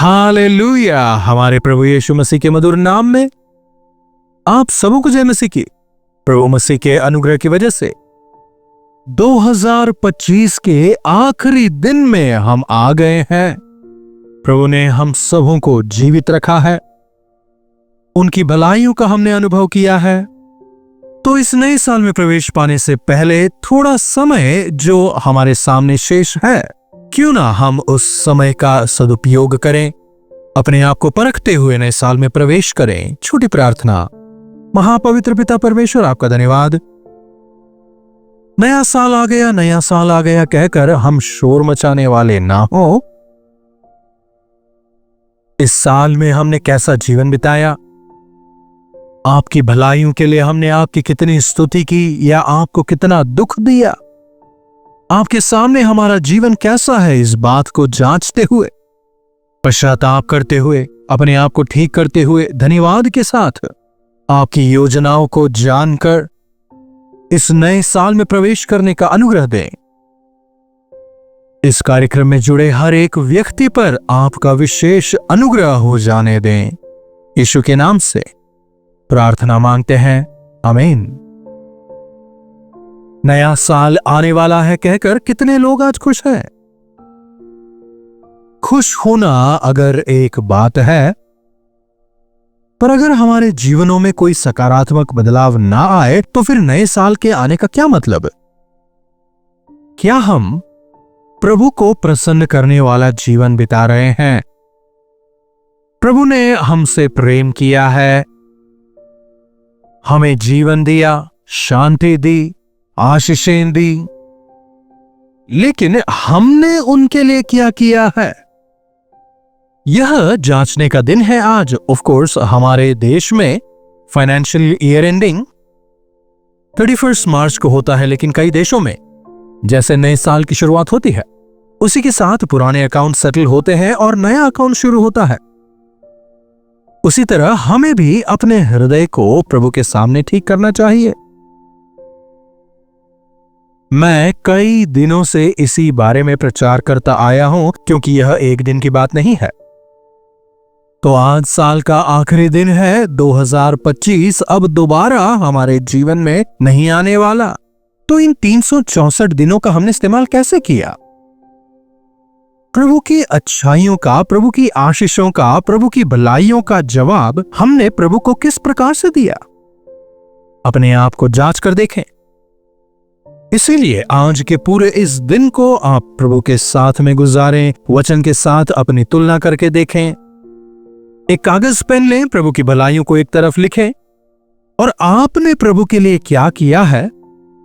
Hallelujah. हमारे प्रभु यीशु मसीह के मधुर नाम में आप सबों को जय मसीह की। प्रभु मसीह के अनुग्रह की वजह से 2025 के आखिरी दिन में हम आ गए हैं। प्रभु ने हम सबों को जीवित रखा है, उनकी भलाइयों का हमने अनुभव किया है। तो इस नए साल में प्रवेश पाने से पहले थोड़ा समय जो हमारे सामने शेष है, क्यों ना हम उस समय का सदुपयोग करें, अपने आप को परखते हुए नए साल में प्रवेश करें। छोटी प्रार्थना। महापवित्र पिता परमेश्वर, आपका धन्यवाद। नया साल आ गया, नया साल आ गया कहकर हम शोर मचाने वाले ना हो। इस साल में हमने कैसा जीवन बिताया, आपकी भलाइयों के लिए हमने आपकी कितनी स्तुति की या आपको कितना दुख दिया, आपके सामने हमारा जीवन कैसा है, इस बात को जांचते हुए, पश्चाताप करते हुए, अपने आप को ठीक करते हुए, धन्यवाद के साथ आपकी योजनाओं को जानकर इस नए साल में प्रवेश करने का अनुग्रह दें। इस कार्यक्रम में जुड़े हर एक व्यक्ति पर आपका विशेष अनुग्रह हो जाने दें। यीशु के नाम से प्रार्थना मांगते हैं, आमीन। नया साल आने वाला है कहकर कितने लोग आज खुश हैं। खुश होना अगर एक बात है, पर अगर हमारे जीवनों में कोई सकारात्मक बदलाव ना आए तो फिर नए साल के आने का क्या मतलब? क्या हम प्रभु को प्रसन्न करने वाला जीवन बिता रहे हैं? प्रभु ने हमसे प्रेम किया है, हमें जीवन दिया, शांति दी, आशीषें दी, लेकिन हमने उनके लिए क्या किया है, यह जांचने का दिन है आज। ऑफ कोर्स हमारे देश में फाइनेंशियल ईयर एंडिंग 31 मार्च को होता है, लेकिन कई देशों में जैसे नए साल की शुरुआत होती है, उसी के साथ पुराने अकाउंट सेटल होते हैं और नया अकाउंट शुरू होता है। उसी तरह हमें भी अपने हृदय को प्रभु के सामने ठीक करना चाहिए। मैं कई दिनों से इसी बारे में प्रचार करता आया हूं, क्योंकि यह एक दिन की बात नहीं है। तो आज साल का आखिरी दिन है, 2025 अब दोबारा हमारे जीवन में नहीं आने वाला। तो इन 364 दिनों का हमने इस्तेमाल कैसे किया? प्रभु की अच्छाइयों का, प्रभु की आशीषों का, प्रभु की भलाइयों का जवाब हमने प्रभु को किस प्रकार से दिया? अपने आप को जांच कर देखें। इसीलिए आज के पूरे इस दिन को आप प्रभु के साथ में गुजारें, वचन के साथ अपनी तुलना करके देखें। एक कागज पेन लें, प्रभु की भलाइयों को एक तरफ लिखें और आपने प्रभु के लिए क्या किया है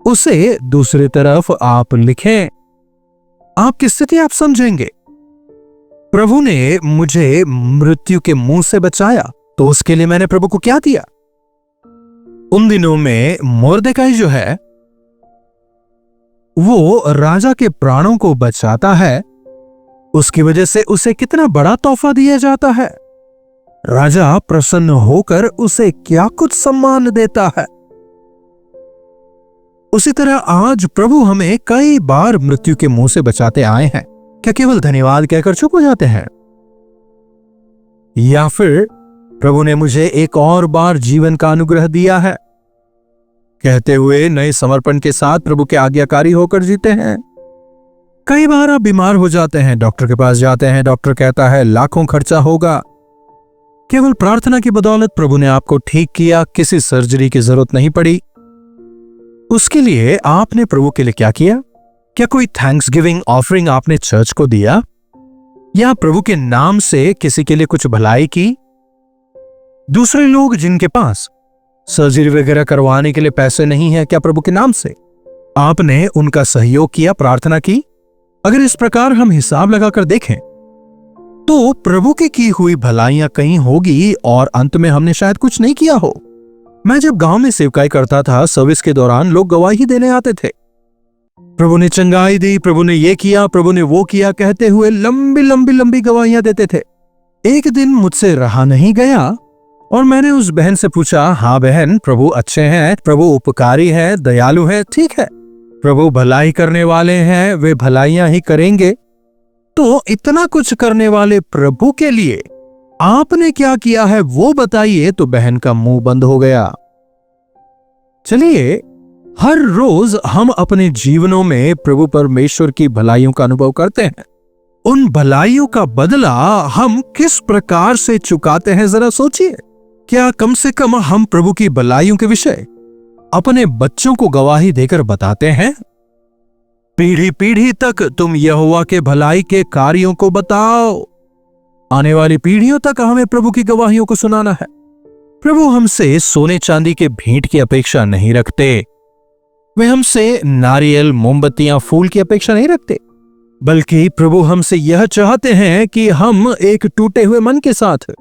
उसे दूसरी तरफ आप लिखें। आपकी स्थिति आप समझेंगे। प्रभु ने मुझे मृत्यु के मुंह से बचाया, तो उसके लिए मैंने प्रभु को क्या दिया? उन दिनों में मोर्देकाई जो है वो राजा के प्राणों को बचाता है, उसकी वजह से उसे कितना बड़ा तोहफा दिया जाता है। राजा प्रसन्न होकर उसे क्या कुछ सम्मान देता है। उसी तरह आज प्रभु हमें कई बार मृत्यु के मुंह से बचाते आए हैं। क्या केवल धन्यवाद कहकर चुप हो जाते हैं? या फिर प्रभु ने मुझे एक और बार जीवन का अनुग्रह दिया है कहते हुए नए समर्पण के साथ प्रभु के आज्ञाकारी होकर जीते हैं? कई बार आप बीमार हो जाते हैं, डॉक्टर के पास जाते हैं, डॉक्टर कहता है लाखों खर्चा होगा। केवल प्रार्थना की बदौलत प्रभु ने आपको ठीक किया, किसी सर्जरी की जरूरत नहीं पड़ी। उसके लिए आपने प्रभु के लिए क्या किया? क्या कोई थैंक्स गिविंग ऑफरिंग आपने चर्च को दिया, या प्रभु के नाम से किसी के लिए कुछ भलाई की? दूसरे लोग जिनके पास सर्जरी वगैरह करवाने के लिए पैसे नहीं है, क्या प्रभु के नाम से आपने उनका सहयोग किया, प्रार्थना की? अगर इस प्रकार हम हिसाब लगाकर देखें तो प्रभु की हुई भलाइयां कहीं होगी और अंत में हमने शायद कुछ नहीं किया हो। मैं जब गांव में सेवकाई करता था, सर्विस के दौरान लोग गवाही देने आते थे। प्रभु ने चंगाई दी, प्रभु ने ये किया, प्रभु ने वो किया कहते हुए लंबी लंबी लंबी गवाहियां देते थे। एक दिन मुझसे रहा नहीं गया और मैंने उस बहन से पूछा, हाँ बहन, प्रभु अच्छे हैं, प्रभु उपकारी है, दयालु है, ठीक है, प्रभु भलाई करने वाले हैं, वे भलाइयां ही करेंगे, तो इतना कुछ करने वाले प्रभु के लिए आपने क्या किया है वो बताइए। तो बहन का मुंह बंद हो गया। चलिए, हर रोज हम अपने जीवनों में प्रभु परमेश्वर की भलाइयों का अनुभव करते हैं। उन भलाइयों का बदला हम किस प्रकार से चुकाते हैं, जरा सोचिए। क्या कम से कम हम प्रभु की भलाइयों के विषय अपने बच्चों को गवाही देकर बताते हैं? पीढ़ी पीढ़ी तक तुम यहोवा के भलाई के कार्यों को बताओ। आने वाली पीढ़ियों तक हमें प्रभु की गवाहियों को सुनाना है। प्रभु हमसे सोने चांदी के भेंट की अपेक्षा नहीं रखते। वे हमसे नारियल, मोमबत्तियां, फूल की अपेक्षा नहीं रखते, बल्कि प्रभु हमसे यह चाहते हैं कि हम एक टूटे हुए मन के साथ,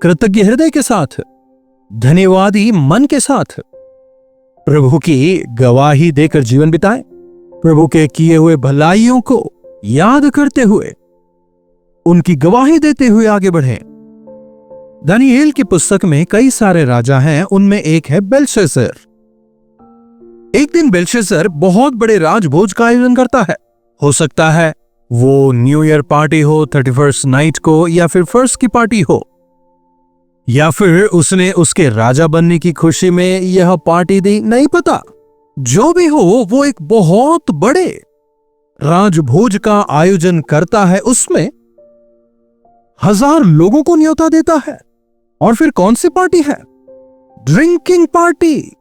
कृतज्ञ हृदय के साथ, धन्यवादी मन के साथ प्रभु की गवाही देकर जीवन बिताएं। प्रभु के किए हुए भलाइयों को याद करते हुए उनकी गवाही देते हुए आगे बढ़ें। दानियेल की पुस्तक में कई सारे राजा हैं, उनमें एक है बेलशस्सर। एक दिन बेलशस्सर बहुत बड़े राजभोज का आयोजन करता है। हो सकता है वो न्यू ईयर पार्टी हो, 31st नाइट को, या फिर फर्स्ट की पार्टी हो, या फिर उसने उसके राजा बनने की खुशी में यह पार्टी दी, नहीं पता। जो भी हो, वो एक बहुत बड़े राजभोज का आयोजन करता है। उसमें 1000 लोगों को न्योता देता है। और फिर कौन सी पार्टी है? Drinking party.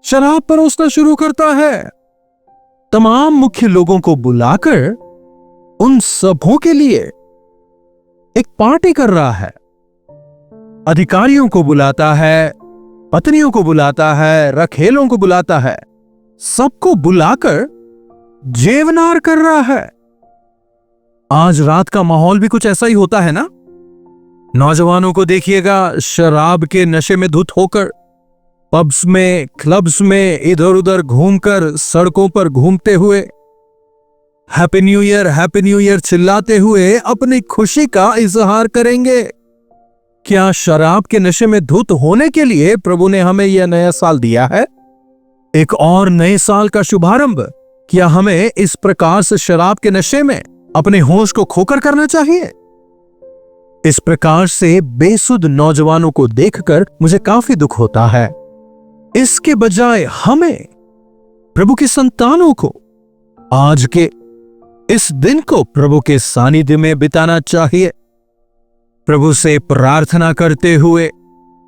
शराब परोसना शुरू करता है। तमाम मुख्य लोगों को बुलाकर उन सबों के लिए एक पार्टी कर रहा है। अधिकारियों को बुलाता है, पत्नियों को बुलाता है, रखेलों को बुलाता है, सबको बुलाकर जेवनार कर रहा है। आज रात का माहौल भी कुछ ऐसा ही होता है ना। नौजवानों को देखिएगा शराब के नशे में धुत होकर पब्स में, क्लब्स में इधर उधर घूमकर, सड़कों पर घूमते हुए हैप्पी न्यू ईयर चिल्लाते हुए अपनी खुशी का इजहार करेंगे। क्या शराब के नशे में धुत होने के लिए प्रभु ने हमें यह नया साल दिया है? एक और नए साल का शुभारंभ। क्या हमें इस प्रकार से शराब के नशे में अपने होश को खोकर करना चाहिए? इस प्रकार से बेसुध नौजवानों को देखकर मुझे काफी दुख होता है। इसके बजाय हमें प्रभु की संतानों को आज के इस दिन को प्रभु के सानिध्य में बिताना चाहिए। प्रभु से प्रार्थना करते हुए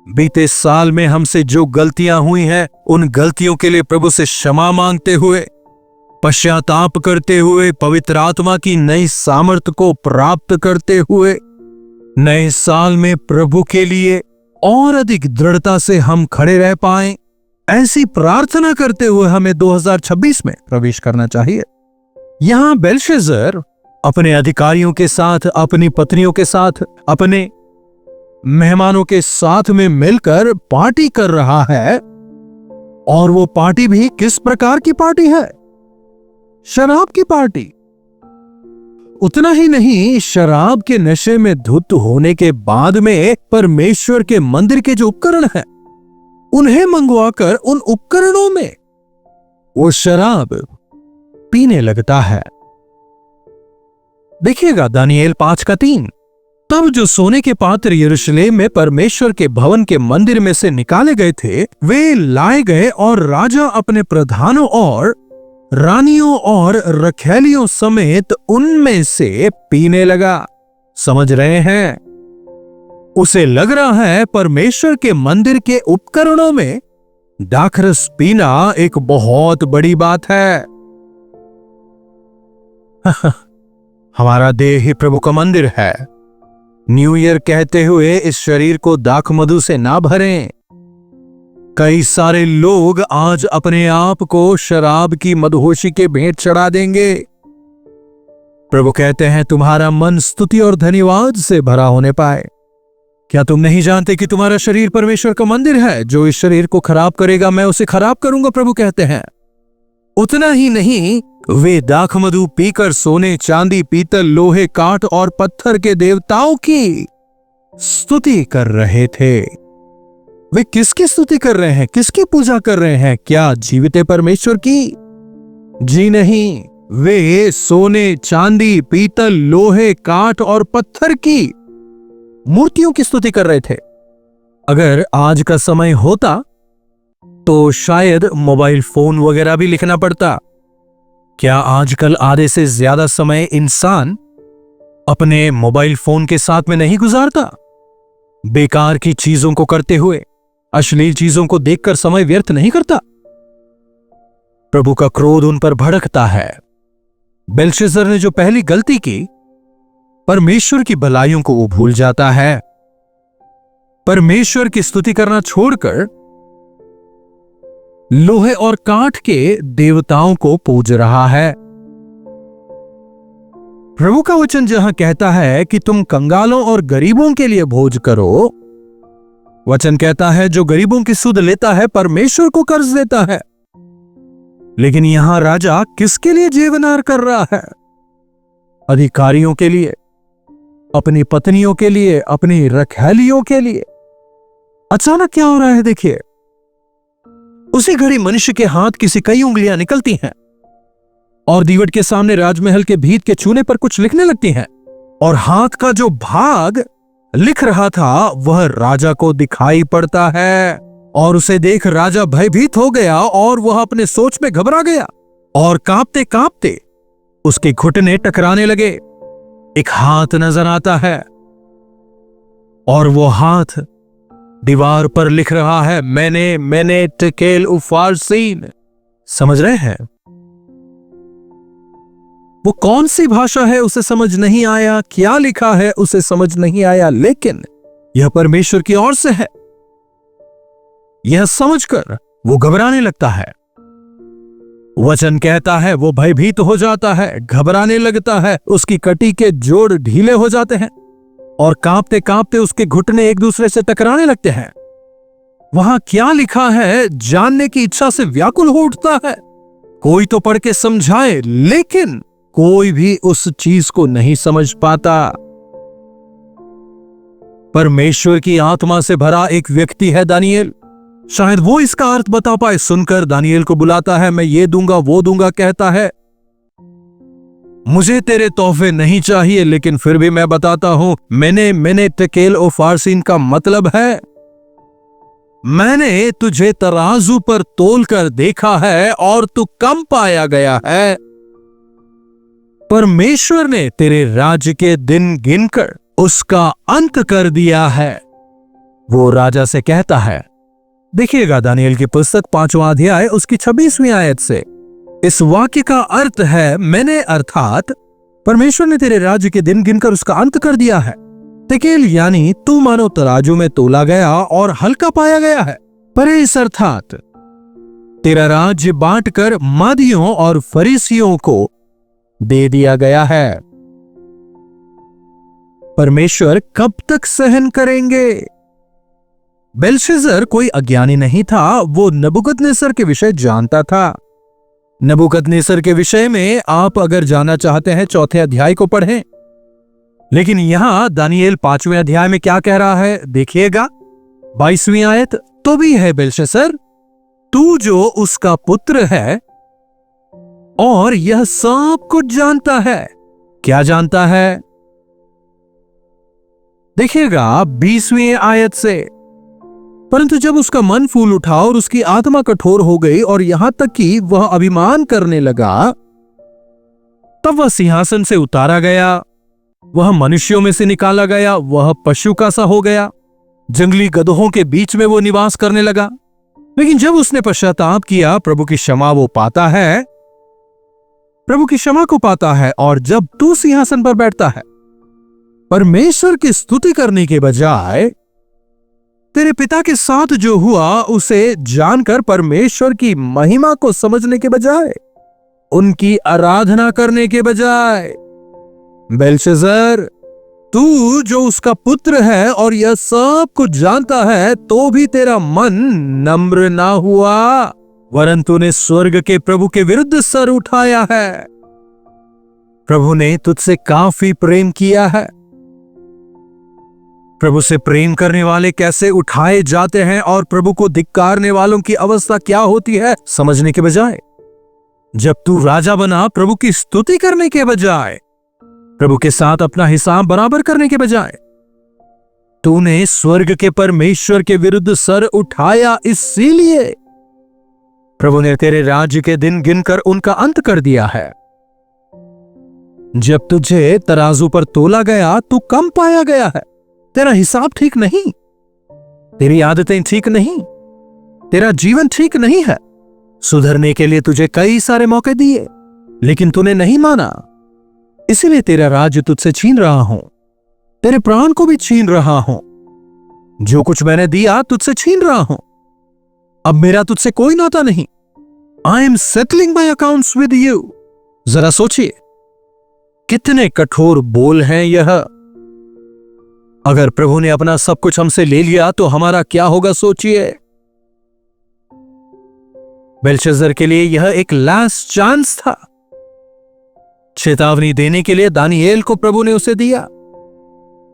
बीते साल में हमसे जो गलतियां हुई हैं, उन गलतियों के लिए प्रभु से क्षमा मांगते हुए, पश्चाताप करते हुए, पवित्र आत्मा की नई सामर्थ को प्राप्त करते हुए नए साल में प्रभु के लिए और अधिक दृढ़ता से हम खड़े रह पाएं, ऐसी प्रार्थना करते हुए हमें 2026 में प्रवेश करना चाहिए। यहां बेलशस्सर अपने अधिकारियों के साथ, अपनी पत्नियों के साथ, अपने मेहमानों के साथ में मिलकर पार्टी कर रहा है। और वो पार्टी भी किस प्रकार की पार्टी है? शराब की पार्टी। उतना ही नहीं, शराब के नशे में धुत होने के बाद में परमेश्वर के मंदिर के जो उपकरण हैं, उन्हें मंगवाकर उन उपकरणों में वो शराब पीने लगता है। देखिएगा दानियेल 5:3। तब जो सोने के पात्र यरूशलेम में परमेश्वर के भवन के मंदिर में से निकाले गए थे, वे लाए गए और राजा अपने प्रधानों और रानियों और रखैलियों समेत उनमें से पीने लगा। समझ रहे हैं? उसे लग रहा है परमेश्वर के मंदिर के उपकरणों में दाखरस पीना एक बहुत बड़ी बात है। हमारा देह ही प्रभु का मंदिर है। न्यू ईयर कहते हुए इस शरीर को दाख मधु से ना भरें। कई सारे लोग आज अपने आप को शराब की मदहोशी के भेंट चढ़ा देंगे। प्रभु कहते हैं तुम्हारा मन स्तुति और धन्यवाद से भरा होने पाए। क्या तुम नहीं जानते कि तुम्हारा शरीर परमेश्वर का मंदिर है? जो इस शरीर को खराब करेगा मैं उसे खराब करूंगा, प्रभु कहते हैं। उतना ही नहीं, वे दाख मधु पीकर सोने, चांदी, पीतल, लोहे, काठ और पत्थर के देवताओं की स्तुति कर रहे थे। वे किसकी स्तुति कर रहे हैं? किसकी पूजा कर रहे हैं? क्या जीवित परमेश्वर की? जी नहीं, वे सोने, चांदी, पीतल, लोहे, काठ और पत्थर की मूर्तियों की स्तुति कर रहे थे। अगर आज का समय होता तो शायद मोबाइल फोन वगैरह भी लिखना पड़ता। क्या आजकल आधे से ज्यादा समय इंसान अपने मोबाइल फोन के साथ में नहीं गुजारता? बेकार की चीजों को करते हुए, अश्लील चीजों को देखकर समय व्यर्थ नहीं करता। प्रभु का क्रोध उन पर भड़कता है। बेलशस्सर ने जो पहली गलती की, परमेश्वर की भलाइयों को वो भूल जाता है। परमेश्वर की स्तुति करना छोड़कर लोहे और काठ के देवताओं को पूज रहा है। प्रभु का वचन जहां कहता है कि तुम कंगालों और गरीबों के लिए भोज करो, वचन कहता है जो गरीबों की सुध लेता है परमेश्वर को कर्ज देता है। लेकिन यहां राजा किसके लिए जेवनार कर रहा है? अधिकारियों के लिए, अपनी पत्नियों के लिए, अपनी रखैलियों के लिए। अचानक क्या हो रहा है देखिए। उसी घड़ी मनुष्य के हाथ की सी कई उंगलियां निकलती हैं और दीवट के सामने राजमहल के भीत के चूने पर कुछ लिखने लगती हैं, और हाथ का जो भाग लिख रहा था वह राजा को दिखाई पड़ता है। और उसे देख राजा भयभीत हो गया और वह अपने सोच में घबरा गया और कांपते कांपते उसके घुटने टकराने लगे। एक हाथ नजर आता है और वो हाथ दीवार पर लिख रहा है, मैंने टेकेल उफारसीन। समझ रहे हैं? वो कौन सी भाषा है उसे समझ नहीं आया, क्या लिखा है उसे समझ नहीं आया, लेकिन यह परमेश्वर की ओर से है। यह समझकर वो घबराने लगता है। वचन कहता है वो भयभीत हो जाता है, घबराने लगता है, उसकी कटी के जोड़ ढीले हो जाते हैं और कांपते कांपते उसके घुटने एक दूसरे से टकराने लगते हैं। वहां क्या लिखा है जानने की इच्छा से व्याकुल हो उठता है। कोई तो पढ़ के समझाए, लेकिन कोई भी उस चीज को नहीं समझ पाता। परमेश्वर की आत्मा से भरा एक व्यक्ति है दानियेल, शायद वो इसका अर्थ बता पाए। सुनकर दानियेल को बुलाता है, मैं ये दूंगा वो दूंगा कहता है। मुझे तेरे तोहफे नहीं चाहिए, लेकिन फिर भी मैं बताता हूं, मैंने टेकेल उफारसीन का मतलब है मैंने तुझे तराजू पर तोलकर देखा है और तू कम पाया गया है। परमेश्वर ने तेरे राज्य के दिन गिनकर उसका अंत कर दिया है, वो राजा से कहता है। देखिएगा दानियेल की पुस्तक 5वां अध्याय उसकी 26वीं आयत से। इस वाक्य का अर्थ है मैंने, अर्थात परमेश्वर ने तेरे राज्य के दिन गिनकर उसका अंत कर दिया है। टेकेल यानी तू मानो तराजू में तोला गया और हल्का पाया गया है। परेस अर्थात तेरा राज्य बांटकर मादियों और फरीसियों को दे दिया गया है। परमेश्वर कब तक सहन करेंगे? बेलशस्सर कोई अज्ञानी नहीं था, वो नबूकदनेस्सर के विषय जानता था। नबूकदनेस्सर के विषय में आप अगर जानना चाहते हैं 4थे अध्याय को पढ़ें। लेकिन यहां दानियेल 5वें अध्याय में क्या कह रहा है देखिएगा, 22वीं आयत। तो भी है बेलशस्सर, तू जो उसका पुत्र है और यह सब कुछ जानता है। क्या जानता है? देखिएगा 20वीं आयत से। परंतु जब उसका मन फूल उठा और उसकी आत्मा कठोर हो गई और यहां तक कि वह अभिमान करने लगा, तब वह सिंहासन से उतारा गया, वह मनुष्यों में से निकाला गया, वह पशु का सा हो गया, जंगली गधों के बीच में वो निवास करने लगा। लेकिन जब उसने पश्चाताप किया, प्रभु की क्षमा वो पाता है, प्रभु की क्षमा को पाता है। और जब तू सिंहासन पर बैठता है, परमेश्वर की स्तुति करने के बजाय तेरे पिता के साथ जो हुआ उसे जानकर परमेश्वर की महिमा को समझने के बजाय, उनकी आराधना करने के बजाय, बेलशस्सर तू जो उसका पुत्र है और यह सब कुछ जानता है, तो भी तेरा मन नम्र ना हुआ, वरन तूने स्वर्ग के प्रभु के विरुद्ध सर उठाया है। प्रभु ने तुझसे काफी प्रेम किया है। प्रभु से प्रेम करने वाले कैसे उठाए जाते हैं और प्रभु को धिक्कारने वालों की अवस्था क्या होती है समझने के बजाय जब तू राजा बना प्रभु की स्तुति करने के बजाय, प्रभु के साथ अपना हिसाब बराबर करने के बजाय, तूने स्वर्ग के परमेश्वर के विरुद्ध सर उठाया। इसीलिए प्रभु ने तेरे राज्य के दिन गिनकर उनका अंत कर दिया है। जब तुझे तराजू पर तोला गया तू कम पाया गया है। तेरा हिसाब ठीक नहीं, तेरी आदतें ठीक नहीं, तेरा जीवन ठीक नहीं है। सुधरने के लिए तुझे कई सारे मौके दिए, लेकिन तूने नहीं माना। इसीलिए तेरा राज्य तुझसे छीन रहा हूं, तेरे प्राण को भी छीन रहा हूं। जो कुछ मैंने दिया तुझसे छीन रहा हूं। अब मेरा तुझसे कोई नाता नहीं। I am settling my accounts with you. जरा सोचिए, कितने कठोर बोल हैं यह। अगर प्रभु ने अपना सब कुछ हमसे ले लिया तो हमारा क्या होगा, सोचिए। बेलशस्सर के लिए यह एक लास्ट चांस था। चेतावनी देने के लिए दानिएल को प्रभु ने उसे दिया।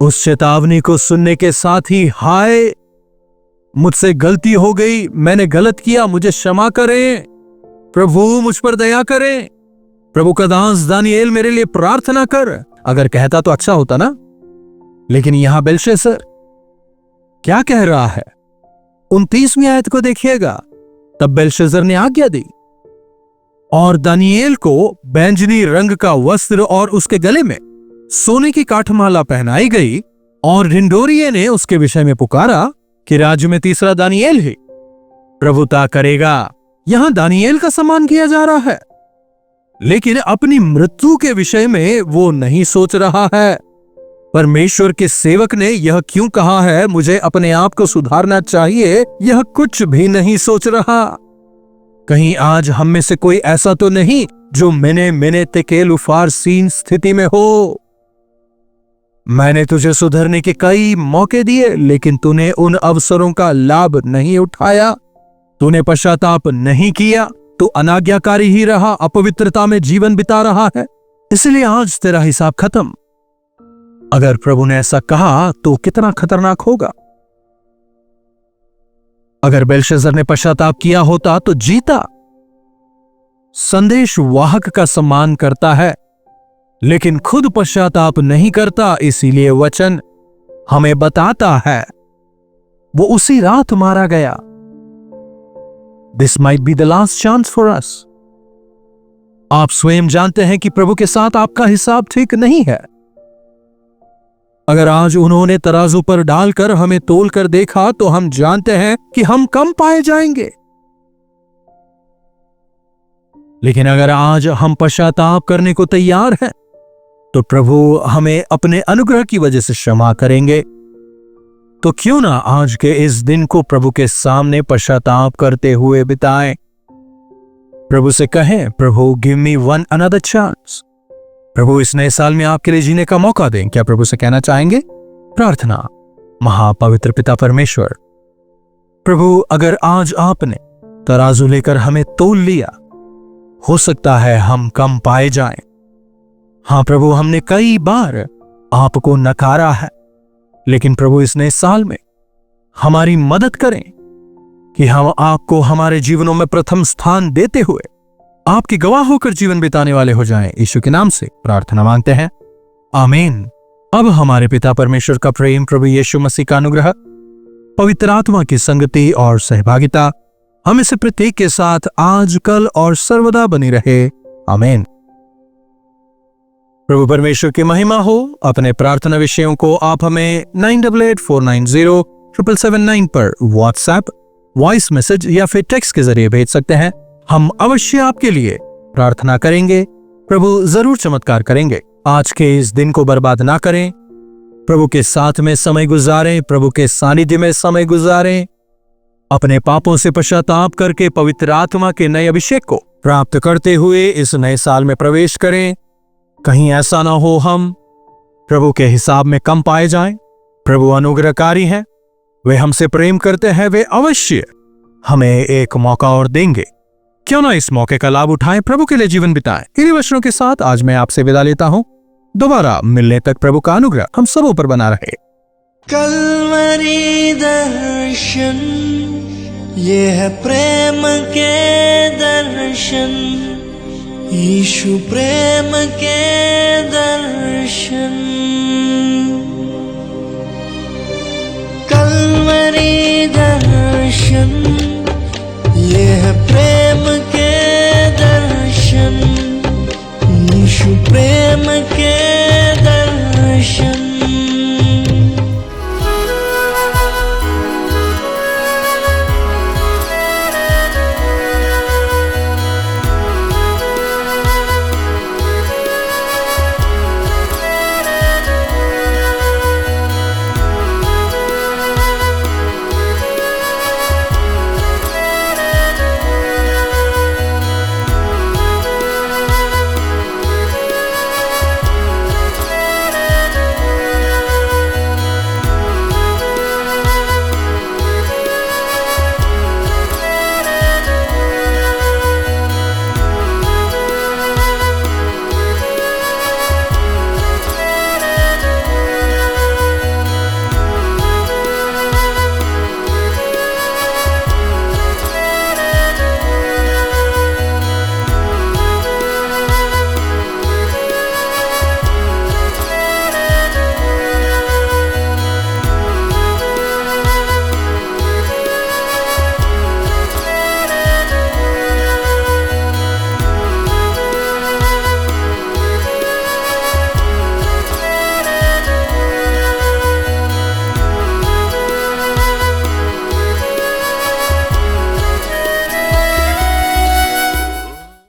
उस चेतावनी को सुनने के साथ ही, हाय मुझसे गलती हो गई, मैंने गलत किया, मुझे क्षमा करें, प्रभु मुझ पर दया करें, प्रभु का दास दानिएल मेरे लिए प्रार्थना कर, अगर कहता तो अच्छा होता ना। लेकिन यहां बेलशस्सर क्या कह रहा है? 29वीं आयत को देखिएगा। तब बेलशस्सर ने आज्ञा दी और दानिएल को बैंजनी रंग का वस्त्र और उसके गले में सोने की काठमाला पहनाई गई, और ढिंढोरिये ने उसके विषय में पुकारा कि राज्य में तीसरा दानिएल ही प्रभुता करेगा। यहां दानिएल का सम्मान किया जा रहा है, लेकिन अपनी मृत्यु के विषय में वो नहीं सोच रहा है। परमेश्वर के सेवक ने यह क्यों कहा है मुझे अपने आप को सुधारना चाहिए, यह कुछ भी नहीं सोच रहा। कहीं आज हम में से कोई ऐसा तो नहीं जो मैंने तेकेल उफारसीन स्थिति में हो। मैंने तुझे सुधरने के कई मौके दिए, लेकिन तूने उन अवसरों का लाभ नहीं उठाया, तूने पश्चाताप नहीं किया, तू अनाज्ञाकारी ही रहा, अपवित्रता में जीवन बिता रहा है। इसलिए आज तेरा हिसाब खत्म। अगर प्रभु ने ऐसा कहा तो कितना खतरनाक होगा। अगर बेलशस्सर ने पश्चाताप किया होता तो जीता। संदेश वाहक का सम्मान करता है, लेकिन खुद पश्चाताप नहीं करता। इसीलिए वचन हमें बताता है वो उसी रात मारा गया। This might be the last chance for us. आप स्वयं जानते हैं कि प्रभु के साथ आपका हिसाब ठीक नहीं है। अगर आज उन्होंने तराजू पर डालकर हमें तोल कर देखा तो हम जानते हैं कि हम कम पाए जाएंगे। लेकिन अगर आज हम पश्चाताप करने को तैयार हैं तो प्रभु हमें अपने अनुग्रह की वजह से क्षमा करेंगे। तो क्यों ना आज के इस दिन को प्रभु के सामने पश्चाताप करते हुए बिताएं। प्रभु से कहें, प्रभु give me one another chance. प्रभु इस नए साल में आपके लिए जीने का मौका दें। क्या प्रभु से कहना चाहेंगे? प्रार्थना। महापवित्र पिता परमेश्वर, प्रभु अगर आज आपने तराजू लेकर हमें तोल लिया, हो सकता है हम कम पाए जाएं। हां प्रभु, हमने कई बार आपको नकारा है, लेकिन प्रभु इस नए साल में हमारी मदद करें कि हम आपको हमारे जीवनों में प्रथम स्थान देते हुए आपके गवाह होकर जीवन बिताने वाले हो जाएं। यीशु के नाम से प्रार्थना मांगते हैं, आमीन। अब हमारे पिता परमेश्वर का प्रेम, प्रभु यीशु मसीह का अनुग्रह, पवित्र आत्मा की संगति और सहभागिता हमें से प्रत्येक के साथ आज, कल और सर्वदा बनी रहे। आमीन। प्रभु परमेश्वर की महिमा हो। अपने प्रार्थना विषयों को आप हमें 9884907779 पर व्हाट्सएप, वॉइस मैसेज या फिर टेक्स्ट के जरिए भेज सकते हैं। हम अवश्य आपके लिए प्रार्थना करेंगे। प्रभु जरूर चमत्कार करेंगे। आज के इस दिन को बर्बाद ना करें। प्रभु के साथ में समय गुजारें, प्रभु के सानिध्य में समय गुजारें। अपने पापों से पश्चाताप करके पवित्र आत्मा के नए अभिषेक को प्राप्त करते हुए इस नए साल में प्रवेश करें। कहीं ऐसा ना हो हम प्रभु के हिसाब में कम पाए जाएं। प्रभु अनुग्रहकारी हैं, वे हमसे प्रेम करते हैं, वे अवश्य हमें एक मौका और देंगे। क्यों ना इस मौके का लाभ उठाएं, प्रभु के लिए जीवन बिताएं। इन्हीं वचनों के साथ आज मैं आपसे विदा लेता हूं। दोबारा मिलने तक प्रभु का अनुग्रह हम सबों पर बना रहे। कल्वरी दर्शन, ये है प्रेम के दर्शन। यीशु प्रेम के दर्शन, कलवरी दर्शन, ये है प्रेम के दर्शन, यीशु प्रेम